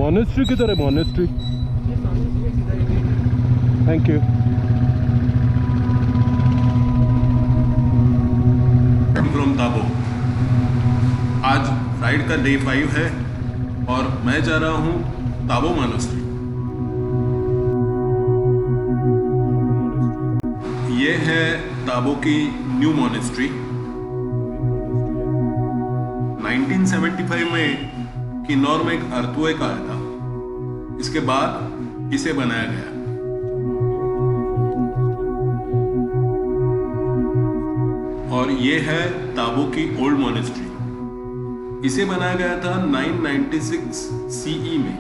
Monastery किधर है? Monastery, thank you. From Tabo. आज राइड का डे 5 है और मैं जा रहा हूँ ताबो मॉनेस्ट्री। ये है ताबो की न्यू मॉनेस्ट्री। 1975 में किन्नौर में एक अर्थक्वेक आया था, इसके बाद इसे बनाया गया। और ये है ताबो की ओल्ड मॉनेस्ट्री। इसे बनाया गया था 996 सीई में।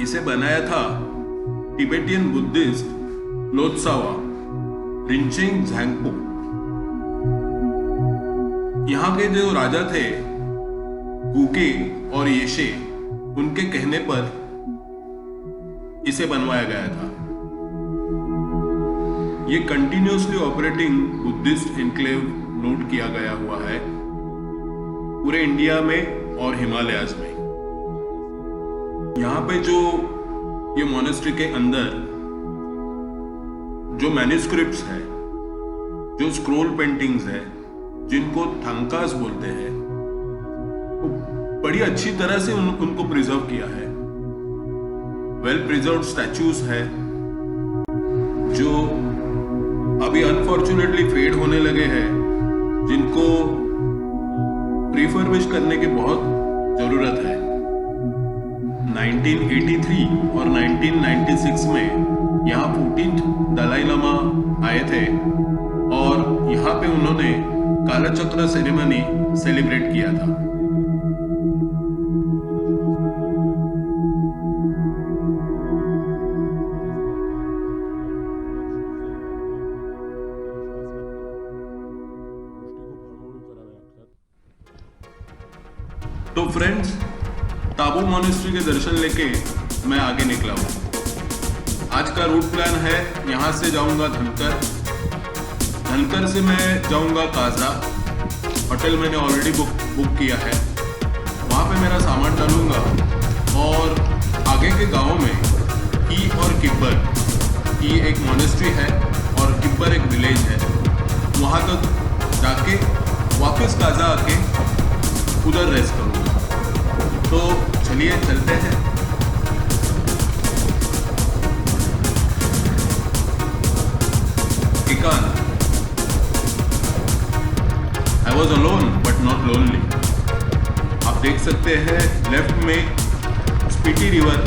इसे बनाया था टिबेटियन बुद्धिस्ट लोत्सावा रिंचेंग झांगपो। यहाँ के जो राजा थे गुके और येशे, उनके कहने पर इसे बनवाया गया था। ये continuously operating Buddhist enclave note किया गया हुआ है पूरे इंडिया में और हिमालयाज में। यहाँ पे जो ये मॉनेस्ट्री के अंदर जो मैन्युस्क्रिप्ट्स है, जो स्क्रोल पेंटिंग्स है, जिनको थंकास बोलते हैं, वो बड़ी अच्छी तरह से उनको प्रिजर्व किया है। वेल प्रिजर्व्ड स्टैचूज है जो अभी अनफॉर्चुनेटली फेड होने लगे हैं, जिनको रिफर्बिश करने की बहुत जरूरत है। 1983 और 1996 में यहाँ 14th दलाई लामा आए थे और यहाँ पे उन्होंने कालचक्र सेरेमनी सेलिब्रेट किया था। तो फ्रेंड्स, ताबो मॉनेस्ट्री के दर्शन लेके मैं आगे निकला हूँ। आज का रूट प्लान है, यहाँ से जाऊँगा धनकर, धनकर से मैं जाऊँगा काजा। होटल मैंने ऑलरेडी बुक किया है, वहाँ पे मेरा सामान डालूंगा और आगे के गाँव में की और किब्बर, की एक मॉनेस्ट्री है और किब्बर एक विलेज है, वहाँ तक जाके वापस काजा आके उधर रेस्ट करूँगा। तो चलिए चलते हैं। किकान। I was alone but not lonely। आप देख सकते हैं लेफ्ट में स्पीति रिवर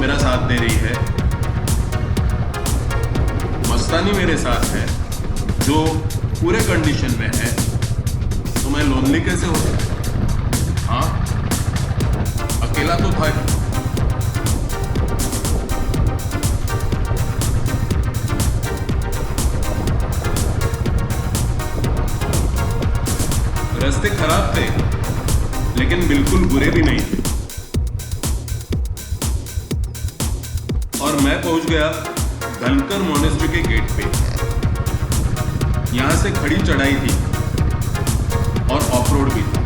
मेरा साथ दे रही है, मस्तानी मेरे साथ है जो पूरे कंडीशन में है, तो मैं लोनली कैसे हो सकता? हाँ, अकेला तो था। रास्ते खराब थे लेकिन बिल्कुल बुरे भी नहीं थे और मैं पहुंच गया धनकर मॉनेस्ट्री के गेट पे। यहां से खड़ी चढ़ाई थी और ऑफ रोड भी थी।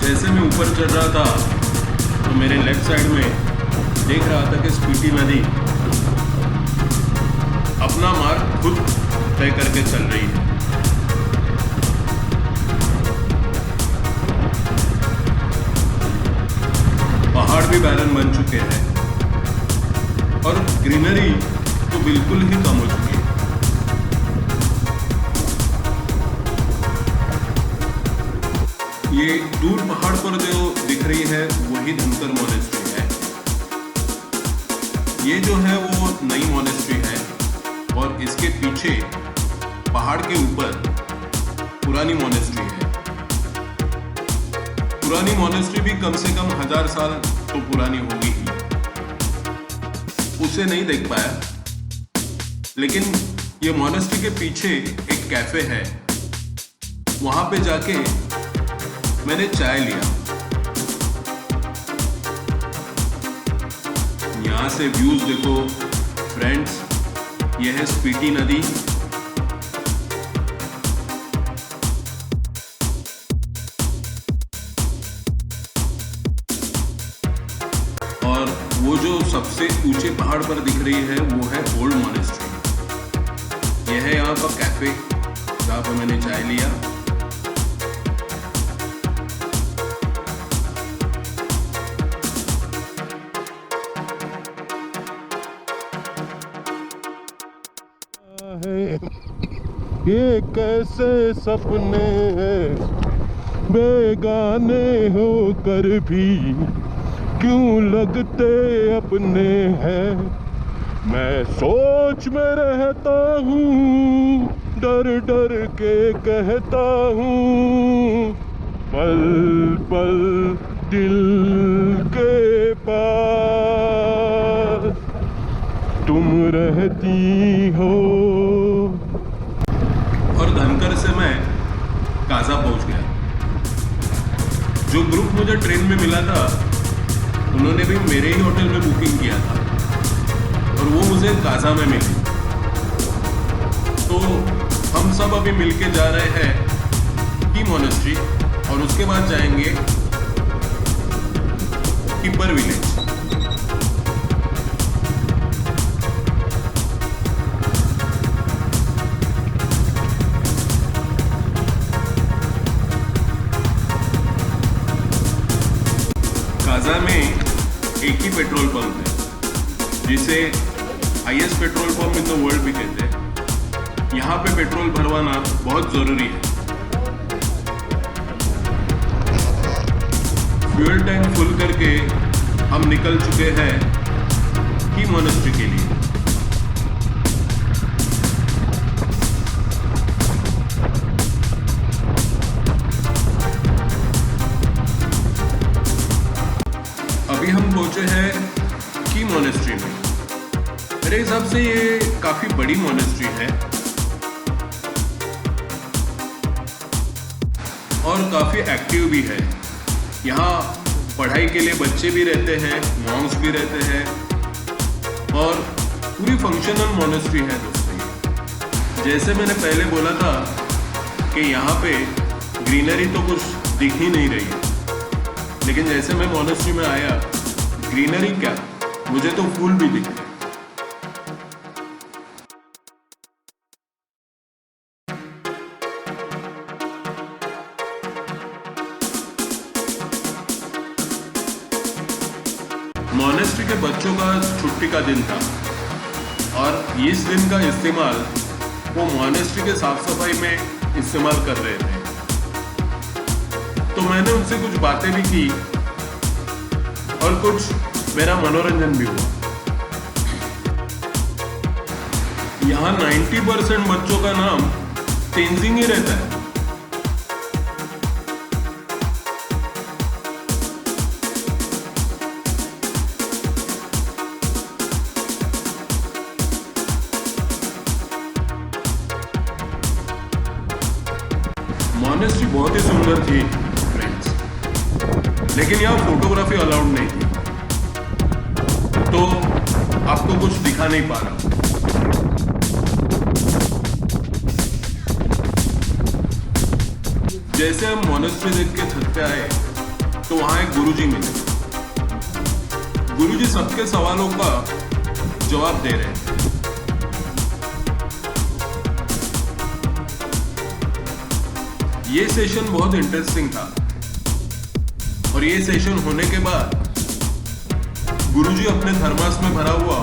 जैसे मैं ऊपर चढ़ रहा था तो मेरे लेफ्ट साइड में देख रहा था कि स्पीति नदी अपना मार्ग खुद तय करके चल रही है। पहाड़ भी बैरन बन चुके हैं और ग्रीनरी तो बिल्कुल ही कम हो चुकी है। ये दूर पहाड़ पर जो दिख रही है वही धनकर मॉनेस्ट्री है। ये जो है वो नई मॉनेस्ट्री है और इसके पीछे पहाड़ के ऊपर पुरानी मॉनेस्ट्री है। पुरानी मॉनेस्ट्री भी कम से कम 1000 साल तो पुरानी होगी ही, उसे नहीं देख पाया। लेकिन ये मॉनेस्ट्री के पीछे एक कैफे है, वहां पे जाके मैंने चाय लिया। यहाँ से व्यूज देखो फ्रेंड्स, यह है स्पीति नदी। और वो जो सबसे ऊंचे पहाड़ पर दिख रही है वो है ओल्ड मॉनेस्ट्री। यह है यहाँ का कैफे जहाँ पर मैंने चाय लिया। ये कैसे सपने हैं, बेगाने होकर भी क्यों लगते अपने हैं। मैं सोच में रहता हूँ, डर डर के कहता हूँ, पल पल दिल के पास तुम रहती हो। और धनकर से मैं काजा पहुंच गया। जो ग्रुप मुझे ट्रेन में मिला था उन्होंने भी मेरे ही होटल में बुकिंग किया था और वो मुझे काजा में मिली। तो हम सब अभी मिलके जा रहे हैं की मॉनेस्ट्री और उसके बाद जाएंगे किपर विलेज। काजा में एक ही पेट्रोल पंप है जिसे highest petrol pump in the world भी कहते हैं। यहाँ पे पेट्रोल भरवाना बहुत जरूरी है। फ्यूल टैंक फुल करके हम निकल चुके हैं की मॉनेस्ट्री के लिए। अभी हम पहुंचे हैं की मॉनेस्ट्री में। मेरे हिसाब से ये काफी बड़ी मॉनेस्ट्री है और काफी एक्टिव भी है। यहाँ पढ़ाई के लिए बच्चे भी रहते हैं, मॉन्क्स भी रहते हैं और पूरी फंक्शनल मॉनेस्ट्री है दोस्तों। जैसे मैंने पहले बोला था कि यहाँ पे ग्रीनरी तो कुछ दिख ही नहीं रही है, लेकिन जैसे मैं मॉनेस्ट्री में आया, ग्रीनरी क्या, मुझे तो फूल भी दिख रहे। मॉनेस्ट्री के बच्चों का छुट्टी का दिन था और इस दिन का इस्तेमाल वो मॉनेस्ट्री के साफ सफाई में इस्तेमाल कर रहे थे। तो मैंने उनसे कुछ बातें भी की और कुछ मेरा मनोरंजन भी हुआ। यहाँ 90% बच्चों का नाम तेंजिंग ही रहता है। मॉनेस्ट्री बहुत ही सुंदर थी फ्रेंड्स, लेकिन यहाँ फोटोग्राफी अलाउड नहीं थी, तो आपको कुछ दिखा नहीं पा रहा। जैसे हम मॉनेस्ट्री देख के छत पे आए तो वहां एक गुरुजी मिले। गुरुजी सबके सवालों का जवाब दे रहे थे। ये सेशन बहुत इंटरेस्टिंग था और ये सेशन होने के बाद गुरुजी अपने थर्मास में भरा हुआ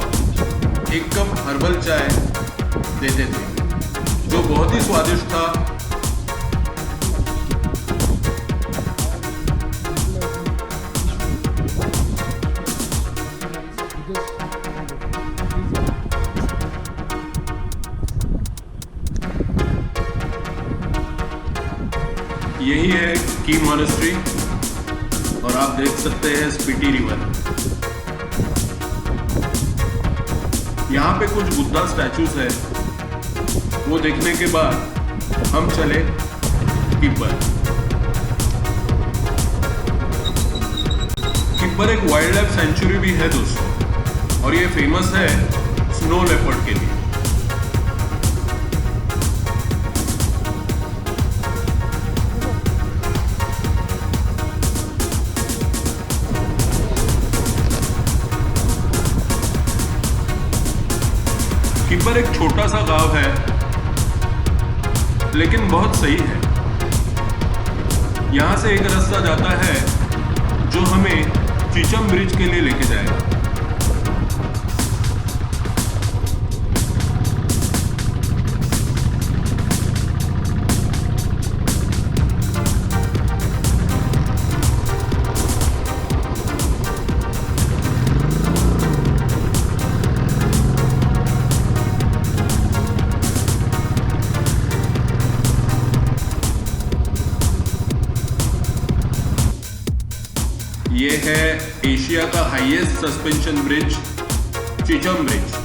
एक कप हर्बल चाय देते थे जो बहुत ही स्वादिष्ट था। यही है की मॉनेस्ट्री और आप देख सकते हैं स्पीति रिवर। यहाँ पे कुछ बुद्धा स्टैचूज है, वो देखने के बाद हम चले किपर। किब्बर एक वाइल्ड लाइफ सेंचुरी भी है दोस्तों, और ये फेमस है स्नो लेपर्ड के लिए। किब्बर एक छोटा सा गांव है, लेकिन बहुत सही है। यहाँ से एक रास्ता जाता है जो हमें चीचम ब्रिज के लिए लेके जाएगा। ये है एशिया का highest suspension bridge, Chicham bridge.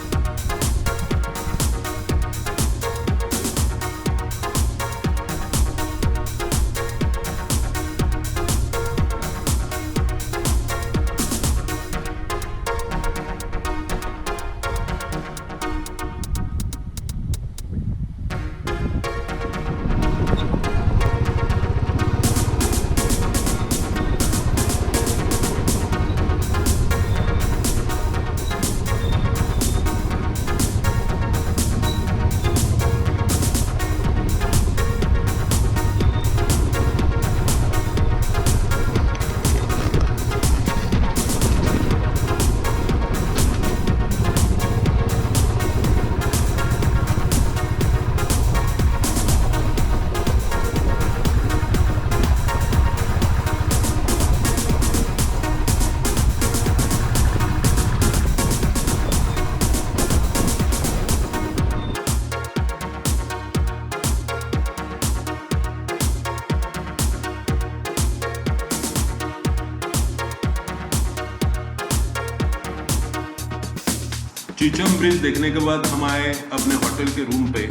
Chicham bridge देखने के बाद हम आए अपने होटल के रूम पे,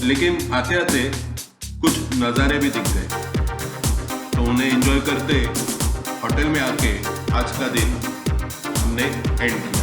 लेकिन आते आते कुछ नज़ारे भी दिख गए, तो उन्हें एंजॉय करते होटल में आके आज का दिन हमने एंड किया।